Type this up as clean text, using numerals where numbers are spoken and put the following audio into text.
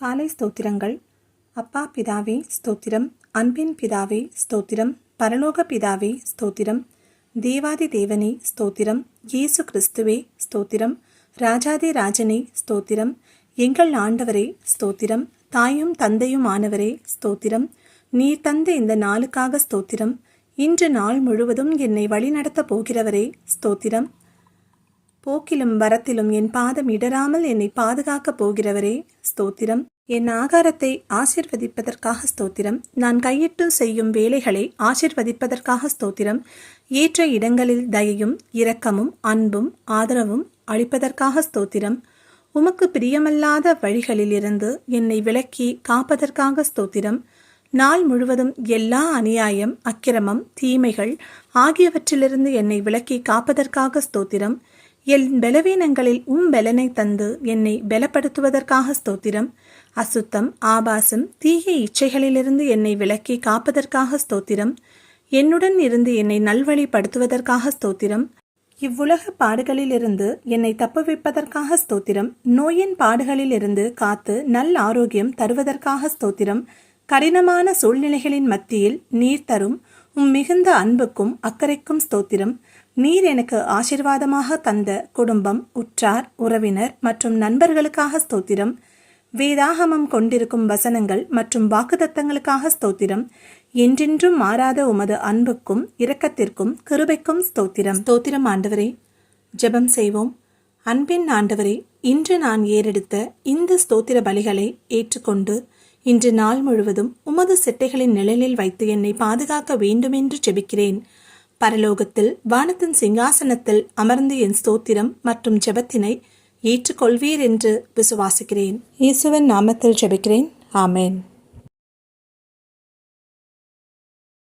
காலை ஸ்தோத்திரங்கள். அப்பா பிதாவே ஸ்தோத்திரம், அன்பின் பிதாவே ஸ்தோத்திரம், பரலோக பிதாவே ஸ்தோத்திரம், தேவாதி தேவனே ஸ்தோத்திரம், இயேசு கிறிஸ்துவே ஸ்தோத்திரம், ராஜாதி ராஜனே ஸ்தோத்திரம், எங்கள் ஆண்டவரே ஸ்தோத்திரம், தாயும் தந்தையும் ஆனவரே ஸ்தோத்திரம், நீர் தந்த இந்த நாளுக்காக ஸ்தோத்திரம், இன்று நாள் முழுவதும் என்னை வழிநடத்தப் போகிறவரே ஸ்தோத்திரம், போக்கிலும் வரத்திலும் என் பாதம் இடராமல் என்னை பாதுகாக்கப் போகிறவரே ஸ்தோத்திரம், என் ஆகாரத்தை ஆசிர்வதிப்பதற்காக ஸ்தோத்திரம், நான் கையிட்டு செய்யும் வேலைகளை ஆசிர்வதிப்பதற்காக ஸ்தோத்திரம், ஏற்ற இடங்களில் தயையும் இரக்கமும் அன்பும் ஆதரவும் அளிப்பதற்காக ஸ்தோத்திரம், உமக்கு பிரியமல்லாத வழிகளில் இருந்து என்னை விலக்கி காப்பதற்காக ஸ்தோத்திரம், நாள் முழுவதும் எல்லா அநியாயம் அக்கிரமம் தீமைகள் ஆகியவற்றிலிருந்து என்னை விலக்கி காப்பதற்காக ஸ்தோத்திரம், என் பலவீனங்களில் பலனை தந்து என்னை பலப்படுத்துவதற்காக ஸ்தோத்திரம், அசுத்தம் ஆபாசம் தீய இச்சைகளிலிருந்து என்னை விலக்கி காப்பதற்காக ஸ்தோத்திரம், என்னுடன் இருந்து என்னை நல்வழிப்படுத்துவதற்காக ஸ்தோத்திரம், இவ்வுலக பாடுகளிலிருந்து என்னை தப்புவிப்பதற்காக ஸ்தோத்திரம், நோயின் பாடுகளிலிருந்து காத்து நல் ஆரோக்கியம் தருவதற்காக ஸ்தோத்திரம், கடினமான சூழ்நிலைகளின் மத்தியில் நீர் தரும் மிகுந்த அன்புக்கும் அக்கறைக்கும் ஸ்தோத்திரம், நீர் எனக்கு ஆசீர்வாதமாக தந்த குடும்பம் உற்றார் உறவினர் மற்றும் நண்பர்களுக்காக ஸ்தோத்திரம், வேதாகமம் கொண்டிருக்கும் வசனங்கள் மற்றும் வாக்குத்தத்தங்களுக்காக ஸ்தோத்திரம், என்றென்றும் மாறாத உமது அன்புக்கும் இரக்கத்திற்கும் கிருபைக்கும் ஸ்தோத்திரம். ஸ்தோத்திரம் ஆண்டவரே. ஜெபம் செய்வோம். அன்பின் ஆண்டவரே, இன்று நான் ஏறெடுத்த இந்த ஸ்தோத்திர பலிகளை ஏற்றுக்கொண்டு இன்று நாள் முழுவதும் உமது செட்டைகளின் நிழலில் வைத்து என்னை பாதுகாக்க வேண்டுமென்று ஜெபிக்கிறேன். பரலோகத்தில் வானத்தின் சிங்காசனத்தில் அமர்ந்து என் ஸ்தோத்திரம் மற்றும் ஜெபத்தினை ஏற்றுக்கொள்வீர் என்று விசுவாசிக்கிறேன். இயேசுவின் நாமத்தில் ஜெபிக்கிறேன். ஆமேன்.